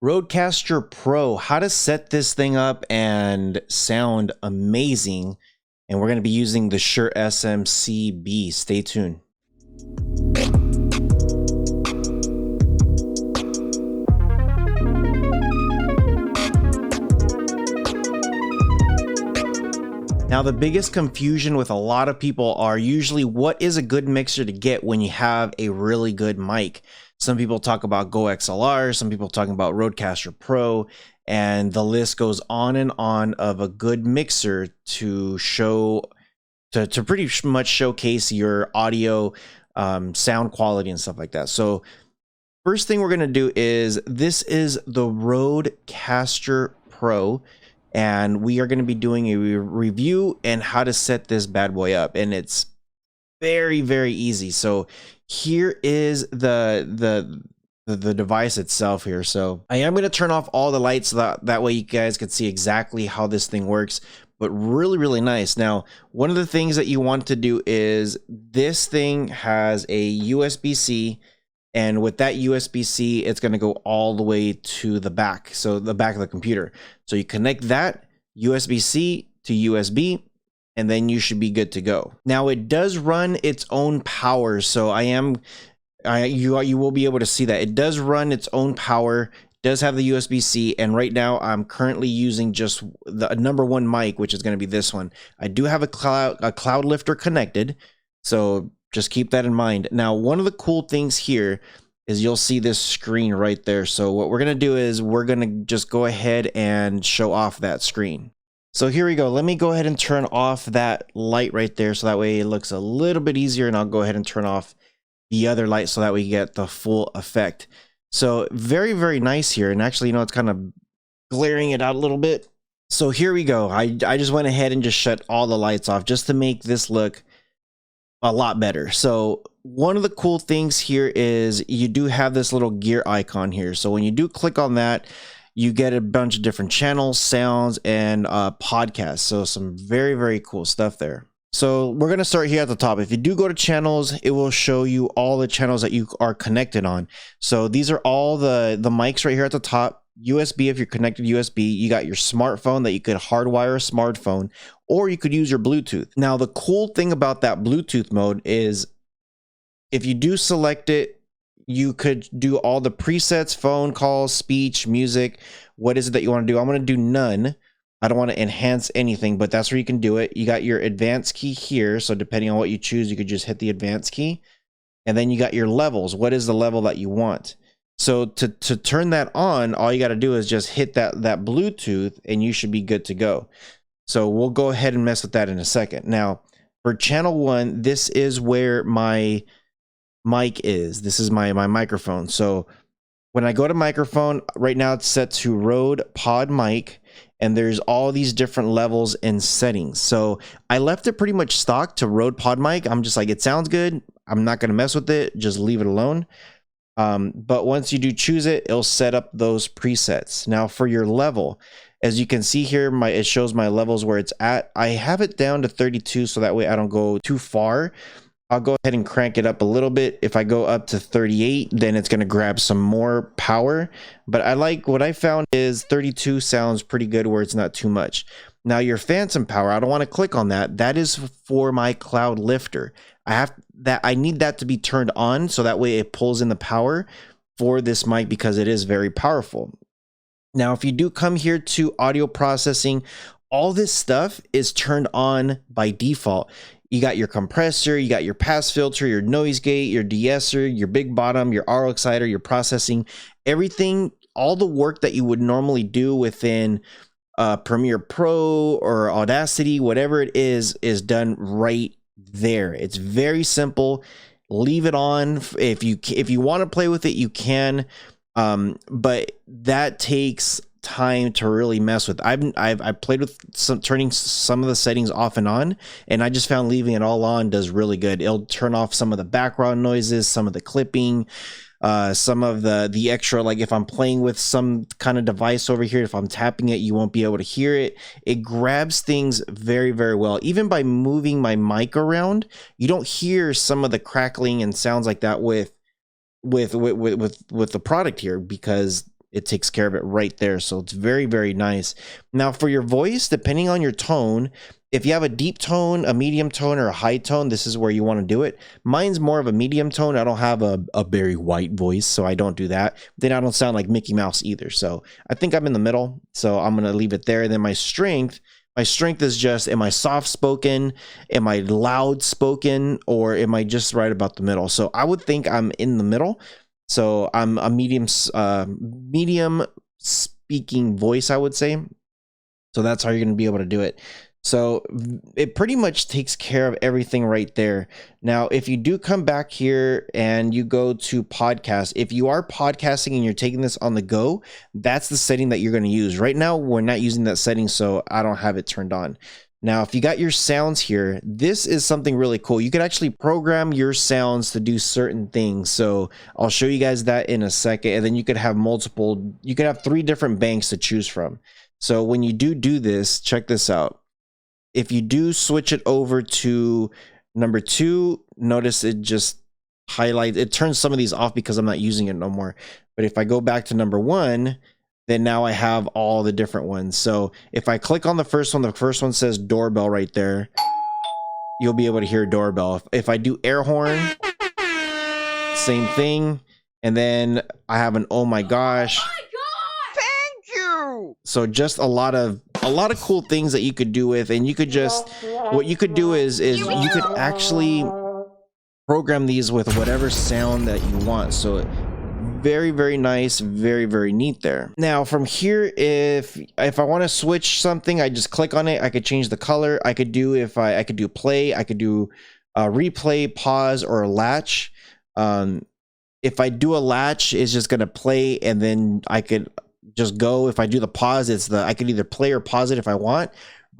Rodecaster Pro, how to set this thing up and sound amazing. And we're going to be using the Shure SMCB. Stay tuned. Now, the biggest confusion with a lot of people are usually what is a good mixer to get when you have a really good mic. Some people talk about Go XLR, some people talking about Rodecaster Pro, and the list goes on and on of a good mixer to show, to pretty much showcase your audio, sound quality and stuff like that. So first thing we're going to do is, this is the Rodecaster Pro. And we are going to be doing a review and how to set this bad boy up. And it's very, very easy. So here is the device itself here. So I am going to turn off all the lights so that way you guys can see exactly how this thing works. But really, really nice. Now, one of the things that you want to do is, this thing has a USB-C. And with that USB-C, it's going to go all the way to the back. So the back of the computer. So you connect that USB-C to USB, and then you should be good to go. Now it does run its own power. So you will be able to see that it does run its own power, does have the USB-C. And right now I'm currently using just the number one mic, which is going to be this one. I do have a cloud lifter connected. So just keep that in mind. Now, one of the cool things here is you'll see this screen right there. So what we're going to do is we're going to just go ahead and show off that screen. So here we go. Let me go ahead and turn off that light right there. So that way it looks a little bit easier, and I'll go ahead and turn off the other light so that we get the full effect. So very, very nice here. And actually, it's kind of glaring it out a little bit. So here we go. I just went ahead and just shut all the lights off just to make this look a lot better. So one of the cool things here is you do have this little gear icon here. So when you do click on that, you get a bunch of different channels, sounds, and podcasts. So some very, very cool stuff there. So we're going to start here at the top. If you do go to channels, it will show you all the channels that you are connected on. So these are all the mics right here at the top. USB, if you're connected USB, you got your smartphone that you could hardwire a smartphone, or you could use your Bluetooth. Now, the cool thing about that Bluetooth mode is if you do select it, you could do all the presets, phone calls, speech, music. What is it that you want to do? I'm going to do none. I don't want to enhance anything, but that's where you can do it. You got your advanced key here. So depending on what you choose, you could just hit the advanced key. And then you got your levels. What is the level that you want? So to turn that on, all you got to do is just hit that Bluetooth, and you should be good to go. So we'll go ahead and mess with that in a second. Now, for channel 1, this is where my mic is. This is my microphone. So when I go to microphone, right now it's set to Rode Pod Mic, and there's all these different levels and settings. So I left it pretty much stock to Rode Pod Mic. I'm just like, it sounds good. I'm not going to mess with it. Just leave it alone. But once you do choose it, it'll set up those presets. Now for your level, as you can see here, it shows my levels where it's at. I have it down to 32, so that way I don't go too far. I'll go ahead and crank it up a little bit. If I go up to 38, then it's going to grab some more power. But what I found is 32 sounds pretty good where it's not too much. Now your phantom power, I don't want to click on that. That is for my cloud lifter. I need that to be turned on, so that way it pulls in the power for this mic, because it is very powerful. Now, if you do come here to audio processing, all this stuff is turned on by default. You got your compressor, you got your pass filter, your noise gate, your de-esser, your big bottom, your RO exciter, your processing, everything, all the work that you would normally do within Premiere Pro or Audacity, whatever it is done right there. It's very simple. Leave it on. If you want to play with it, you can, but that takes time to really mess with. I've played with turning some of the settings off and on, and I just found leaving it all on does really good. It'll turn off some of the background noises, some of the clipping, some of the extra, like if I'm playing with some kind of device over here, if I'm tapping it, you won't be able to hear it. It grabs things very, very well. Even by moving my mic around, you don't hear some of the crackling and sounds like that with the product here, because it takes care of it right there. So it's very, very nice. Now for your voice, depending on your tone, if you have a deep tone, a medium tone, or a high tone, this is where you want to do it. Mine's more of a medium tone. I don't have a very white voice, so I don't do that. Then I don't sound like Mickey Mouse either. So I think I'm in the middle. So I'm going to leave it there. And then my strength is just, am I soft spoken? Am I loud spoken? Or am I just right about the middle? So I would think I'm in the middle. So I'm a medium speaking voice, I would say. So that's how you're going to be able to do it. So it pretty much takes care of everything right there. Now, if you do come back here and you go to podcast, if you are podcasting and you're taking this on the go, that's the setting that you're going to use. Right now, we're not using that setting, so I don't have it turned on. Now, if you got your sounds here, this is something really cool. You could actually program your sounds to do certain things. So I'll show you guys that in a second. And then you could have you could have 3 different banks to choose from. So when you do this, check this out. If you do switch it over to number 2, notice it just highlights, it turns some of these off because I'm not using it no more. But if I go back to number 1, then now I have all the different ones. So if I click on the first one says doorbell right there. You'll be able to hear doorbell. If I do air horn, same thing. And then I have an oh my gosh. So just a lot of cool things that you could do with, and you could just, what you could do is you could actually program these with whatever sound that you want. So very, very nice, very, very neat there. Now from here, if I want to switch something, I just click on it. I could change the color. I could do, I could do play, I could do replay, pause, or a latch. If I do a latch, it's just gonna play, and then I could just go. If I do the pause, I could either play or pause it if I want.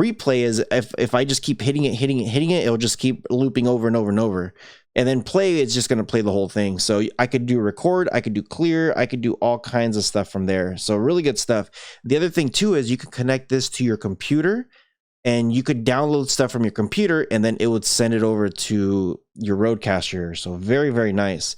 Replay is if I just keep hitting it, it'll just keep looping over and over and over. And then play, it's just going to play the whole thing. So I could do record, I could do clear, I could do all kinds of stuff from there. So really good stuff. The other thing too is you can connect this to your computer, and you could download stuff from your computer, and then it would send it over to your Rodecaster. So very, very nice.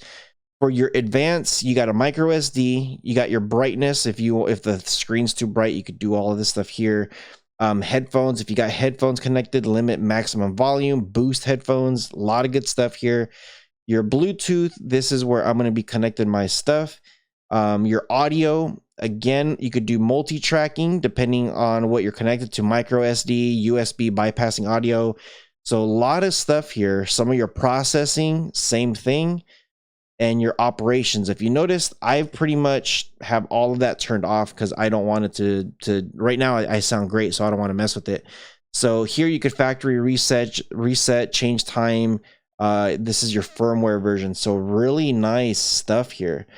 For your advanced, you got a micro SD, you got your brightness. If the screen's too bright, you could do all of this stuff here. Headphones, if you got headphones connected, limit maximum volume, boost headphones, a lot of good stuff here. Your Bluetooth, this is where I'm going to be connecting my stuff. Your audio, again, you could do multi-tracking depending on what you're connected to, micro SD, USB bypassing audio. So a lot of stuff here. Some of your processing, same thing. And your operations, if you noticed, I pretty much have all of that turned off because I don't want it to right now I sound great, so I don't want to mess with it. So here you could factory reset, change time. This is your firmware version. So really nice stuff here.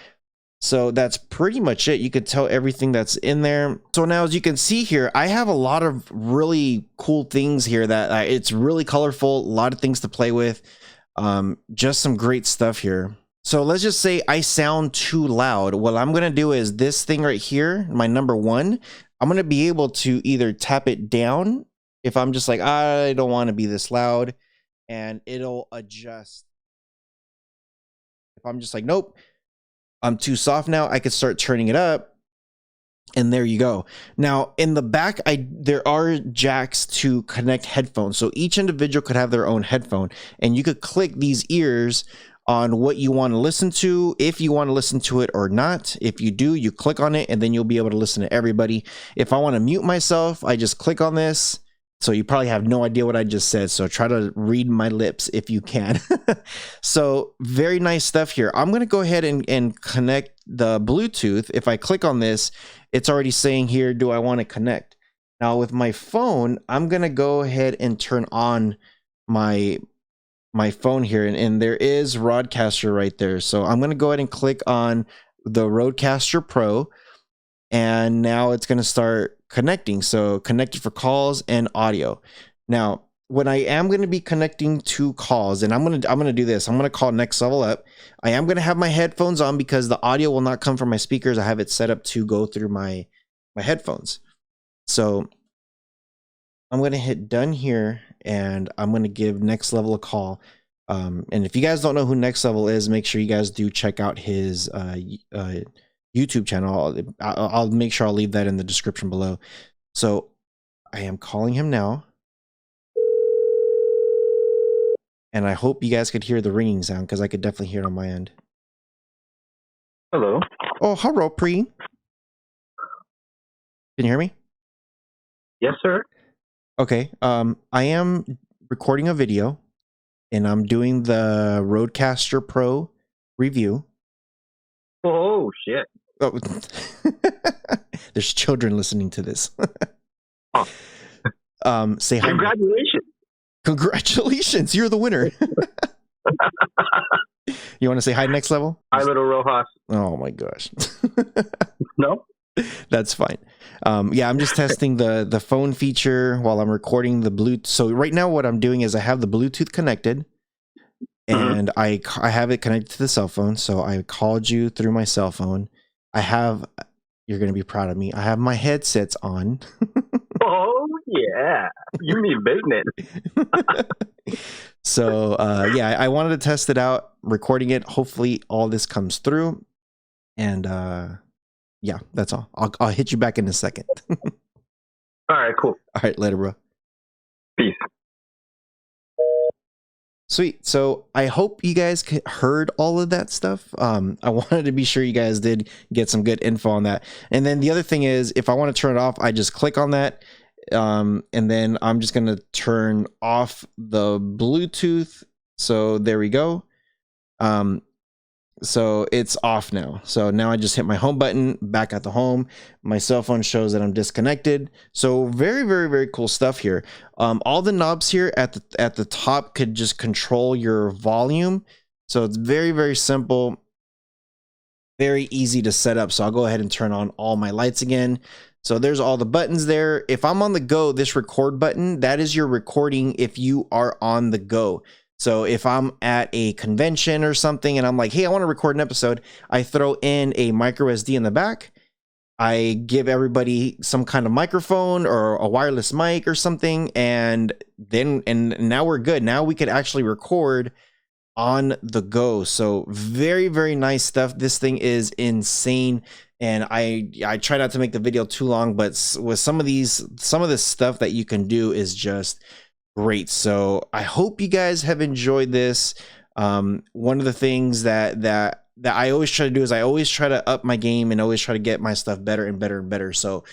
So that's pretty much it. You could tell everything that's in there. So now, as you can see here, I have a lot of really cool things here that it's really colorful, a lot of things to play with. Just some great stuff here. So let's just say I sound too loud. What I'm going to do is this thing right here, my number 1, I'm going to be able to either tap it down if I'm just like, I don't want to be this loud, and it'll adjust. If I'm just like, nope, I'm too soft now, I could start turning it up, and there you go. Now in the back, there are jacks to connect headphones. So each individual could have their own headphone, and you could click these ears on what you want to listen to, if you want to listen to it or not. If you do, you click on it, and then you'll be able to listen to everybody. If I want to mute myself, I just click on this. So you probably have no idea what I just said, so try to read my lips if you can. So very nice stuff here. I'm going to go ahead and connect the Bluetooth. If I click on this, it's already saying here, do I want to connect? Now with my phone, I'm going to go ahead and turn on my phone here, and there is Rodecaster right there. So I'm going to go ahead and click on the Rodecaster Pro, and now it's going to start connecting. So connected for calls and audio. Now when I am going to be connecting to calls, and I'm going to do this, I'm going to call Next Level Up. I am going to have my headphones on because the audio will not come from my speakers. I have it set up to go through my headphones. So I'm going to hit done here, and I'm going to give Next Level a call. And if you guys don't know who Next Level is, make sure you guys do check out his YouTube channel. I'll make sure I'll leave that in the description below. So I am calling him now. And I hope you guys could hear the ringing sound because I could definitely hear it on my end. Hello. Oh, hello, Pre. Can you hear me? Yes, sir. Okay. I am recording a video and I'm doing the Rodecaster Pro review. Oh, shit. Oh, there's children listening to this. Oh. Say hi. Congratulations. Congratulations. You're the winner. You want to say hi next level? Hi, little Rojas. Oh my gosh. No? That's fine. Yeah, I'm just testing the phone feature while I'm recording the Bluetooth. So right now what I'm doing is I have the Bluetooth connected and I have it connected to the cell phone. So I called you through my cell phone. You're going to be proud of me. I have my headsets on. Oh, yeah. You mean business. So, yeah, I wanted to test it out, recording it. Hopefully all this comes through. And, yeah, that's all. I'll hit you back in a second. All right, cool. All right, later, bro. Peace. Sweet. So I hope you guys heard all of that stuff. I wanted to be sure you guys did get some good info on that. And then the other thing is, if I want to turn it off, I just click on that. And then I'm just going to turn off the Bluetooth. So there we go. So it's off now. So now I just hit my home button back at the home. My cell phone shows that I'm disconnected. So very, very, very cool stuff here. All the knobs here at the top could just control your volume. So it's very, very simple, very easy to set up. So I'll go ahead and turn on all my lights again. So there's all the buttons there. If I'm on the go, this record button, that is your recording if you are on the go. So if I'm at a convention or something and I'm like, hey, I want to record an episode, I throw in a micro SD in the back. I give everybody some kind of microphone or a wireless mic or something. And now we're good. Now we could actually record on the go. So very, very nice stuff. This thing is insane. And I try not to make the video too long, but with some of this stuff that you can do is just great. So I hope you guys have enjoyed this. One of the things that I always try to do is I always try to up my game and always try to get my stuff better and better and better. So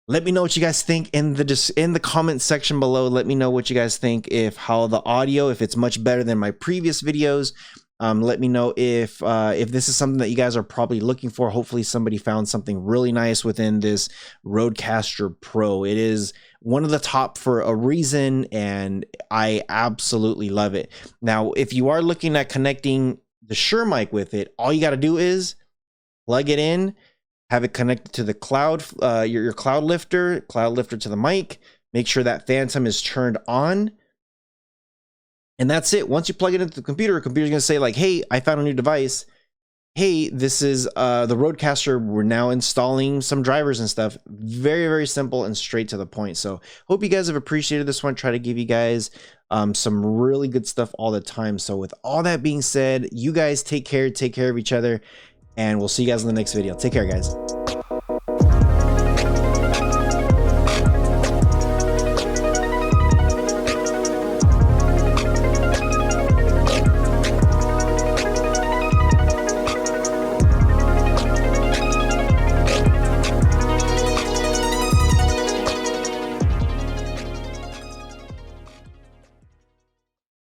let me know what you guys think in the comment section below. Let me know what you guys think, if the audio, if it's much better than my previous videos. Let me know if this is something that you guys are probably looking for. Hopefully somebody found something really nice within this Rodecaster Pro. It is one of the top for a reason, and I absolutely love it. Now, if you are looking at connecting the Shure mic with it, all you got to do is plug it in, have it connected to the cloud, your cloud lifter to the mic. Make sure that phantom is turned on. And that's it. Once you plug it into the computer's going to say like, hey, I found a new device. Hey, this is the Rodecaster. We're now installing some drivers and stuff. Very, very simple and straight to the point. So hope you guys have appreciated this one. Try to give you guys some really good stuff all the time. So with all that being said, you guys take care of each other, and we'll see you guys in the next video. Take care, guys.